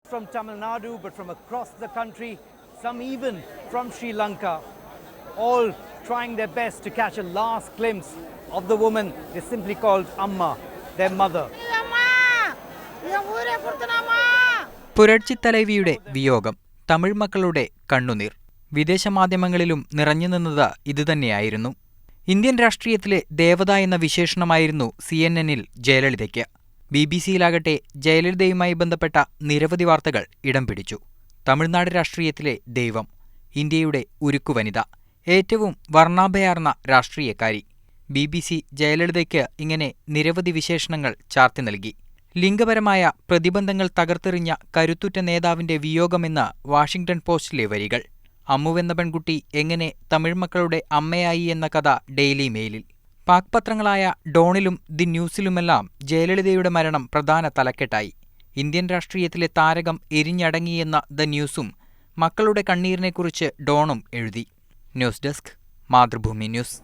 from Tamil Nadu, but from across the country, some even from Sri Lanka, all trying their best to catch a last glimpse of the woman they simply called Amma, their mother. പുരട്ചി തലൈവിയുടെ വിയോഗം, തമിഴ് മക്കളുടെ കണ്ണുനീർ. വിദേശ മാധ്യമങ്ങളിലും നിറഞ്ഞുനിന്നത് ഇതുതന്നെയായിരുന്നു. Indian രാഷ്ട്രീയത്തിലെ ദേവത എന്ന വിശേഷണമായിരുന്നു CNN-ൽ ജയലളിതയ്ക്ക്. BBC-യിലാകട്ടെ ജയലളിതയുമായി ബന്ധപ്പെട്ട നിരവധി വാർത്തകൾ ഇടം പിടിച്ചു. തമിഴ്നാട് രാഷ്ട്രീയത്തിലെ ദൈവം, ഇന്ത്യയുടെ ഉരുക്കുവനിത, ഏറ്റവും വർണ്ണാഭയാർന്ന രാഷ്ട്രീയക്കാരി. BBC ജയലളിതയ്ക്ക് ഇങ്ങനെ നിരവധി വിശേഷണങ്ങൾ ചാർത്തി നൽകി. ലിംഗപരമായ പ്രതിബന്ധങ്ങൾ തകർത്തെറിഞ്ഞ കരുത്തുറ്റ നേതാവിന്റെ വിയോഗമെന്ന് വാഷിംഗ്ടൺ പോസ്റ്റിലെ വരികൾ. അമ്മുവെന്ന പെൺകുട്ടി എങ്ങനെ തമിഴ് മക്കളുടെ അമ്മയായി എന്ന കഥ ഡെയിലി മെയിലിൽ. പാക് പത്രങ്ങളായ ഡോണിലും ദി ന്യൂസിലുമെല്ലാം ജയലളിതയുടെ മരണം പ്രധാന തലക്കെട്ടായി. ഇന്ത്യൻ രാഷ്ട്രീയത്തിലെ താരകം എരിഞ്ഞടങ്ങിയെന്ന ദ ന്യൂസും മക്കളുടെ കണ്ണീരിനെക്കുറിച്ച് ഡോണും എഴുതി. News desk, Mathrubhumi news.